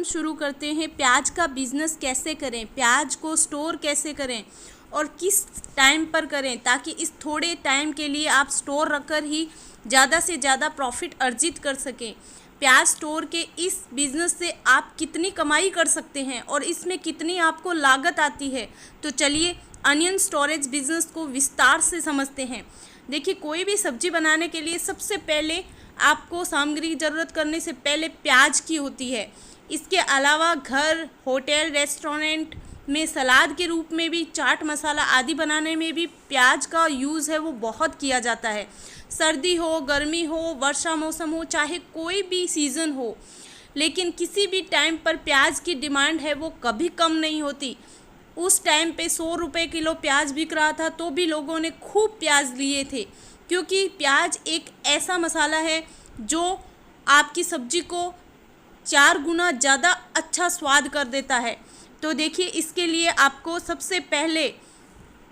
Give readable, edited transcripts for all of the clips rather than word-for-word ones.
हम शुरू करते हैं प्याज का बिजनेस कैसे करें, प्याज को स्टोर कैसे करें और किस टाइम पर करें ताकि इस थोड़े टाइम के लिए आप स्टोर रखकर ही ज़्यादा से ज़्यादा प्रॉफिट अर्जित कर सकें। प्याज स्टोर के इस बिज़नेस से आप कितनी कमाई कर सकते हैं और इसमें कितनी आपको लागत आती है। तो चलिए अनियन स्टोरेज बिज़नेस को विस्तार से समझते हैं। देखिए, कोई भी सब्जी बनाने के लिए सबसे पहले आपको सामग्री की ज़रूरत करने से पहले प्याज की होती है। इसके अलावा घर, होटल, रेस्टोरेंट में सलाद के रूप में भी, चाट मसाला आदि बनाने में भी प्याज का यूज़ है वो बहुत किया जाता है। सर्दी हो, गर्मी हो, वर्षा मौसम हो, चाहे कोई भी सीज़न हो, लेकिन किसी भी टाइम पर प्याज की डिमांड है वो कभी कम नहीं होती। उस टाइम पे 100 रुपये किलो प्याज बिक रहा था तो भी लोगों ने खूब प्याज लिए थे, क्योंकि प्याज एक ऐसा मसाला है जो आपकी सब्जी को 4 गुना ज़्यादा अच्छा स्वाद कर देता है। तो देखिए, इसके लिए आपको सबसे पहले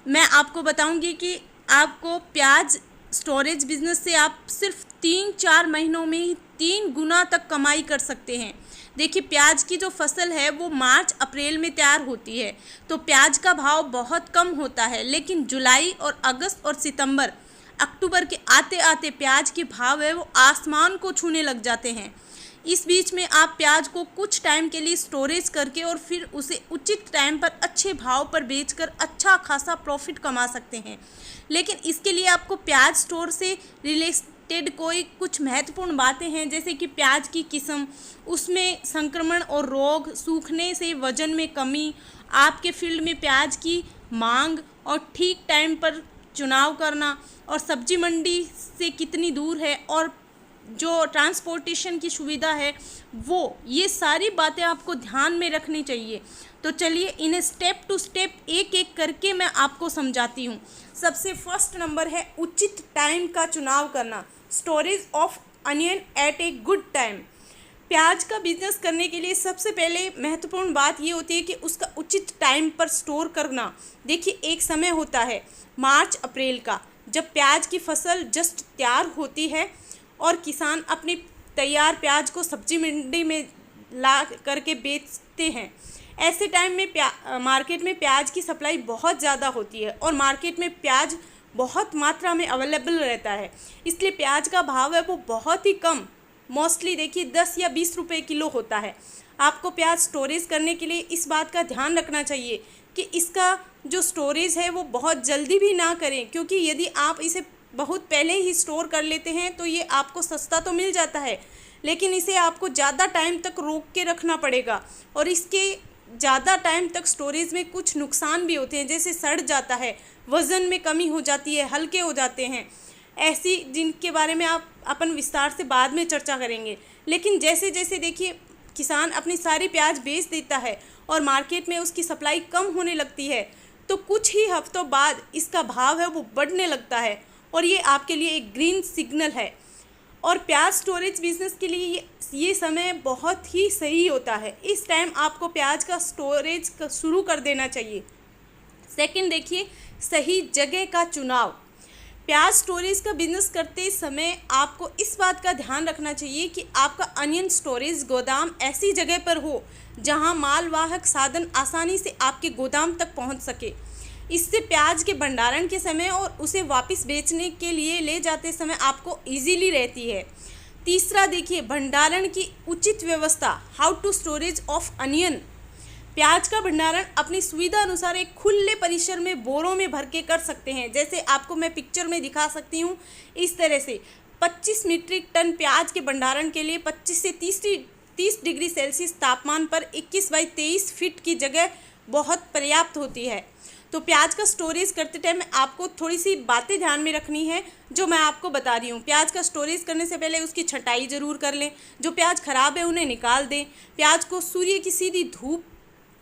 मैं आपको बताऊंगी कि आपको प्याज स्टोरेज बिजनेस से आप सिर्फ 3-4 महीनों में ही 3 गुना तक कमाई कर सकते हैं। देखिए, प्याज की जो फसल है वो मार्च अप्रैल में तैयार होती है, तो प्याज का भाव बहुत कम होता है, लेकिन जुलाई और अगस्त और सितंबर अक्टूबर के आते आते प्याज के भाव है वो आसमान को छूने लग जाते हैं। इस बीच में आप प्याज को कुछ टाइम के लिए स्टोरेज करके और फिर उसे उचित टाइम पर अच्छे भाव पर बेचकर अच्छा खासा प्रॉफिट कमा सकते हैं। लेकिन इसके लिए आपको प्याज स्टोर से रिलेटेड कोई कुछ महत्वपूर्ण बातें हैं, जैसे कि प्याज की किस्म, उसमें संक्रमण और रोग, सूखने से वजन में कमी, आपके फील्ड में प्याज की मांग और ठीक टाइम पर चुनाव करना, और सब्जी मंडी से कितनी दूर है और जो ट्रांसपोर्टेशन की सुविधा है वो, ये सारी बातें आपको ध्यान में रखनी चाहिए। तो चलिए इन्हें स्टेप टू स्टेप एक एक करके मैं आपको समझाती हूँ। सबसे फर्स्ट नंबर है उचित टाइम का चुनाव करना, storage of onion at a good time. प्याज का बिजनेस करने के लिए सबसे पहले महत्वपूर्ण बात ये होती है कि उसका उचित टाइम पर स्टोर करना। देखिए, एक समय होता है मार्च अप्रैल का, जब प्याज की फसल जस्ट तैयार होती है और किसान अपनी तैयार प्याज को सब्जी मंडी में ला करके बेचते हैं। ऐसे टाइम में मार्केट में प्याज की सप्लाई बहुत ज़्यादा होती है और मार्केट में प्याज बहुत मात्रा में अवेलेबल रहता है, इसलिए प्याज का भाव है वो बहुत ही कम, मोस्टली देखिए 10 या 20 रुपये किलो होता है। आपको प्याज स्टोरेज करने के लिए इस बात का ध्यान रखना चाहिए कि इसका जो स्टोरेज है वो बहुत जल्दी भी ना करें, क्योंकि यदि आप इसे बहुत पहले ही स्टोर कर लेते हैं तो ये आपको सस्ता तो मिल जाता है, लेकिन इसे आपको ज़्यादा टाइम तक रोक के रखना पड़ेगा और इसके ज़्यादा टाइम तक स्टोरेज में कुछ नुकसान भी होते हैं, जैसे सड़ जाता है, वज़न में कमी हो जाती है, हल्के हो जाते हैं, ऐसी जिनके बारे में आप अपन विस्तार से बाद में चर्चा करेंगे। लेकिन जैसे जैसे देखिए किसान अपनी सारी प्याज बेच देता है और मार्केट में उसकी सप्लाई कम होने लगती है, तो कुछ ही हफ्तों बाद इसका भाव है वो बढ़ने लगता है और ये आपके लिए एक ग्रीन सिग्नल है। और प्याज स्टोरेज बिजनेस के लिए ये समय बहुत ही सही होता है। इस टाइम आपको प्याज का स्टोरेज शुरू कर देना चाहिए। सेकंड, देखिए सही जगह का चुनाव। प्याज स्टोरेज का बिजनेस करते समय आपको इस बात का ध्यान रखना चाहिए कि आपका अनियन स्टोरेज गोदाम ऐसी जगह पर हो जहां मालवाहक साधन आसानी से आपके गोदाम तक पहुंच सके। इससे प्याज के भंडारण के समय और उसे वापस बेचने के लिए ले जाते समय आपको इजीली रहती है। तीसरा, देखिए भंडारण की उचित व्यवस्था, how to storage of onion. प्याज का भंडारण अपनी सुविधा अनुसार एक खुले परिसर में बोरों में भर के कर सकते हैं, जैसे आपको मैं पिक्चर में दिखा सकती हूँ। इस तरह से 25 मीट्रिक टन प्याज के भंडारण के लिए 25 से 30 डिग्री सेल्सियस तापमान पर 21 बाई 23 फीट की जगह बहुत पर्याप्त होती है। तो प्याज का स्टोरेज करते टाइम आपको थोड़ी सी बातें ध्यान में रखनी है जो मैं आपको बता रही हूँ। प्याज का स्टोरेज करने से पहले उसकी छटाई ज़रूर कर लें, जो प्याज खराब है उन्हें निकाल दें। प्याज को सूर्य की सीधी धूप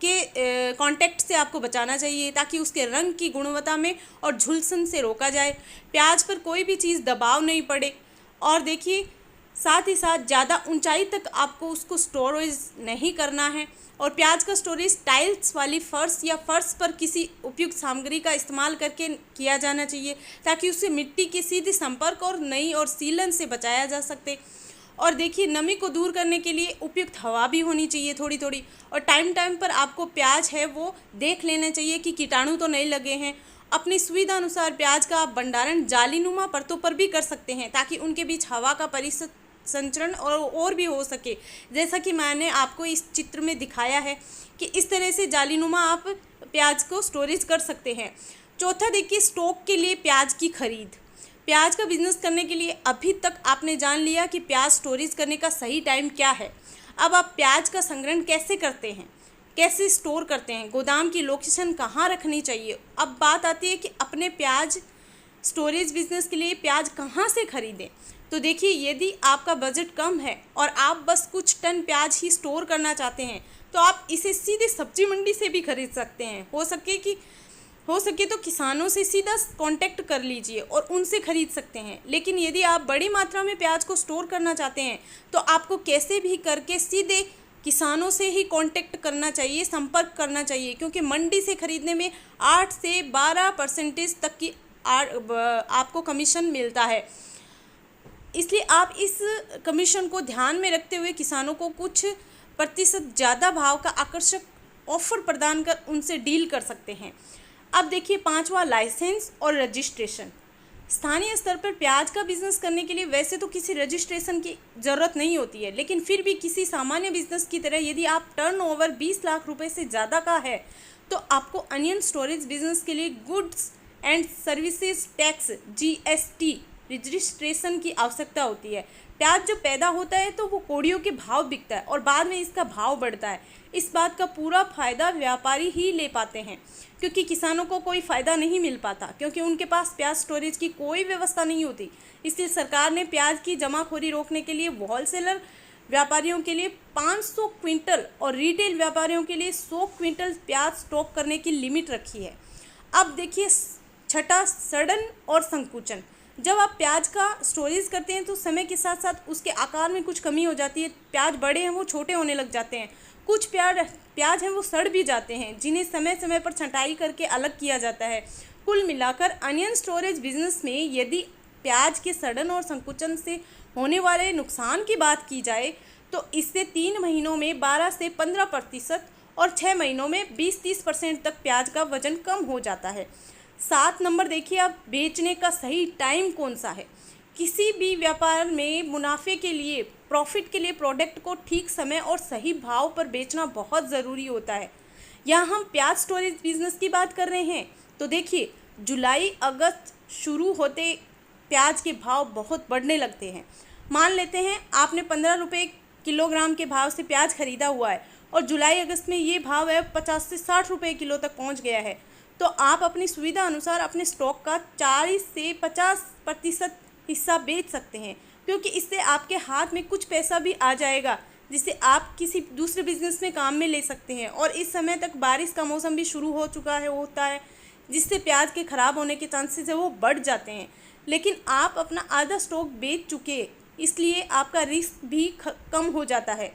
के कांटेक्ट से आपको बचाना चाहिए ताकि उसके रंग की गुणवत्ता में और झुलसन से रोका जाए। प्याज पर कोई भी चीज़ दबाव नहीं पड़े। और देखिए, साथ ही साथ ज़्यादा ऊंचाई तक आपको उसको स्टोरेज नहीं करना है। और प्याज का स्टोरेज टाइल्स वाली फर्श या फर्श पर किसी उपयुक्त सामग्री का इस्तेमाल करके किया जाना चाहिए ताकि उससे मिट्टी के सीधे संपर्क और नमी और सीलन से बचाया जा सके। और देखिए नमी को दूर करने के लिए उपयुक्त हवा भी होनी चाहिए थोड़ी थोड़ी, और टाइम टाइम पर आपको प्याज है वो देख लेना चाहिए कि कीटाणु तो नहीं लगे हैं। अपनी सुविधा अनुसार प्याज का आप भंडारण जालीनुमा परतों पर भी कर सकते हैं ताकि उनके बीच हवा का संचरण और भी हो सके, जैसा कि मैंने आपको इस चित्र में दिखाया है कि इस तरह से जालीनुमा आप प्याज को स्टोरेज कर सकते हैं। चौथा देखिए स्टॉक के लिए प्याज की खरीद। प्याज का बिजनेस करने के लिए अभी तक आपने जान लिया कि प्याज स्टोरेज करने का सही टाइम क्या है। अब आप प्याज का संग्रहण कैसे करते हैं, कैसे स्टोर करते हैं, गोदाम की लोकेशन कहाँ रखनी चाहिए। अब बात आती है कि अपने प्याज स्टोरेज बिजनेस के लिए प्याज कहाँ से खरीदें। तो देखिए यदि आपका बजट कम है और आप बस कुछ टन प्याज ही स्टोर करना चाहते हैं तो आप इसे सीधे सब्जी मंडी से भी खरीद सकते हैं। हो सके तो किसानों से सीधा कांटेक्ट कर लीजिए और उनसे खरीद सकते हैं। लेकिन यदि आप बड़ी मात्रा में प्याज को स्टोर करना चाहते हैं तो आपको कैसे भी करके सीधे किसानों से ही कांटेक्ट करना चाहिए, संपर्क करना चाहिए, क्योंकि मंडी से खरीदने में 8 से 12% तक की आपको कमीशन मिलता है। इसलिए आप इस कमीशन को ध्यान में रखते हुए किसानों को कुछ प्रतिशत ज़्यादा भाव का आकर्षक ऑफर प्रदान कर उनसे डील कर सकते हैं। अब देखिए पांचवा, लाइसेंस और रजिस्ट्रेशन। स्थानीय स्तर पर प्याज का बिजनेस करने के लिए वैसे तो किसी रजिस्ट्रेशन की ज़रूरत नहीं होती है, लेकिन फिर भी किसी सामान्य बिजनेस की तरह यदि आप टर्नओवर 20 लाख रुपए से ज़्यादा का है तो आपको अनियन स्टोरेज बिजनेस के लिए goods and services tax GST registration की आवश्यकता होती है। प्याज जब पैदा होता है तो वो कोड़ियों के भाव बिकता है और बाद में इसका भाव बढ़ता है। इस बात का पूरा फायदा व्यापारी ही ले पाते हैं, क्योंकि किसानों को कोई फ़ायदा नहीं मिल पाता, क्योंकि उनके पास प्याज स्टोरेज की कोई व्यवस्था नहीं होती। इसलिए सरकार ने प्याज की जमाखोरी रोकने के लिए होलसेलर व्यापारियों के लिए 500 क्विंटल और रिटेल व्यापारियों के लिए 100 क्विंटल प्याज स्टॉक करने की लिमिट रखी है। अब देखिए छठा, सड़न और संकुचन। जब आप प्याज का स्टोरेज करते हैं तो समय के साथ साथ उसके आकार में कुछ कमी हो जाती है। प्याज बड़े हैं वो छोटे होने लग जाते हैं, कुछ प्याज हैं वो सड़ भी जाते हैं, जिन्हें समय समय पर छंटाई करके अलग किया जाता है। कुल मिलाकर अनियन स्टोरेज बिजनेस में यदि प्याज के सड़न और संकुचन से होने वाले नुकसान की बात की जाए तो इससे 3 महीनों में 12 से 15% और 6 महीनों में 20-30% तक प्याज का वजन कम हो जाता है। 7 नंबर देखिए, आप बेचने का सही टाइम कौन सा है। किसी भी व्यापार में मुनाफे के लिए, प्रॉफिट के लिए प्रोडक्ट को ठीक समय और सही भाव पर बेचना बहुत ज़रूरी होता है। यहाँ हम प्याज स्टोरेज बिजनेस की बात कर रहे हैं तो देखिए जुलाई अगस्त शुरू होते प्याज के भाव बहुत बढ़ने लगते हैं। मान लेते हैं आपने 15 रुपये किलोग्राम के भाव से प्याज खरीदा हुआ है और जुलाई अगस्त में ये भाव है 50 से 60 रुपये किलो तक पहुँच गया है, तो आप अपनी सुविधा अनुसार अपने स्टॉक का 40 से 50% हिस्सा बेच सकते हैं, क्योंकि इससे आपके हाथ में कुछ पैसा भी आ जाएगा जिसे आप किसी दूसरे बिजनेस में काम में ले सकते हैं। और इस समय तक बारिश का मौसम भी शुरू हो चुका है होता है, जिससे प्याज के ख़राब होने के चांसेस है वो बढ़ जाते हैं। लेकिन आप अपना आधा स्टॉक बेच चुके, इसलिए आपका रिस्क भी कम हो जाता है।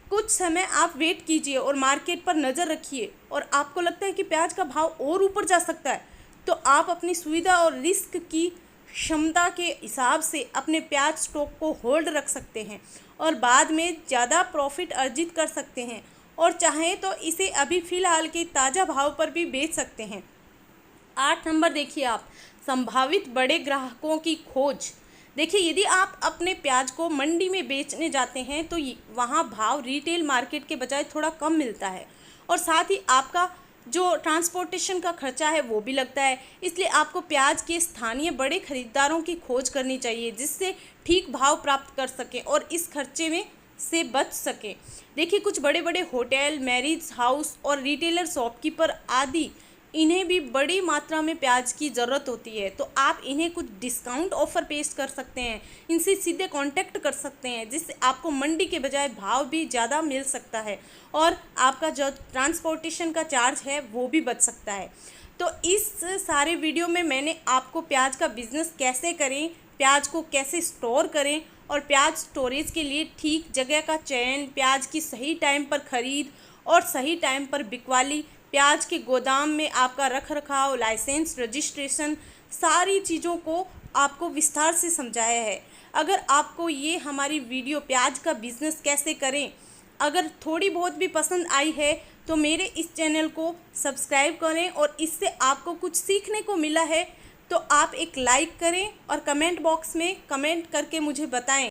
कुछ समय आप वेट कीजिए और मार्केट पर नज़र रखिए और आपको लगता है कि प्याज का भाव और ऊपर जा सकता है तो आप अपनी सुविधा और रिस्क की क्षमता के हिसाब से अपने प्याज स्टॉक को होल्ड रख सकते हैं और बाद में ज़्यादा प्रॉफिट अर्जित कर सकते हैं, और चाहें तो इसे अभी फ़िलहाल के ताज़ा भाव पर भी बेच सकते हैं। 8 नंबर देखिए आप, संभावित बड़े ग्राहकों की खोज। देखिए यदि आप अपने प्याज को मंडी में बेचने जाते हैं तो वहाँ भाव रिटेल मार्केट के बजाय थोड़ा कम मिलता है और साथ ही आपका जो ट्रांसपोर्टेशन का खर्चा है वो भी लगता है। इसलिए आपको प्याज के स्थानीय बड़े खरीदारों की खोज करनी चाहिए जिससे ठीक भाव प्राप्त कर सकें और इस खर्चे में से बच सकें। देखिए कुछ बड़े बड़े होटल, मैरिज हाउस और रिटेलर, शॉपकीपर आदि, इन्हें भी बड़ी मात्रा में प्याज की ज़रूरत होती है, तो आप इन्हें कुछ डिस्काउंट ऑफ़र पेश कर सकते हैं, इनसे सीधे कांटेक्ट कर सकते हैं, जिससे आपको मंडी के बजाय भाव भी ज़्यादा मिल सकता है और आपका जो ट्रांसपोर्टेशन का चार्ज है वो भी बच सकता है। तो इस सारे वीडियो में मैंने आपको प्याज का बिज़नेस कैसे करें, प्याज को कैसे स्टोर करें और प्याज स्टोरेज के लिए ठीक जगह का चयन, प्याज की सही टाइम पर ख़रीद और सही टाइम पर बिकवाली, प्याज के गोदाम में आपका रख रखाव, लाइसेंस, रजिस्ट्रेशन, सारी चीज़ों को आपको विस्तार से समझाया है। अगर आपको ये हमारी वीडियो प्याज का बिज़नेस कैसे करें अगर थोड़ी बहुत भी पसंद आई है तो मेरे इस चैनल को सब्सक्राइब करें, और इससे आपको कुछ सीखने को मिला है तो आप एक लाइक करें और कमेंट बॉक्स में कमेंट करके मुझे बताएं।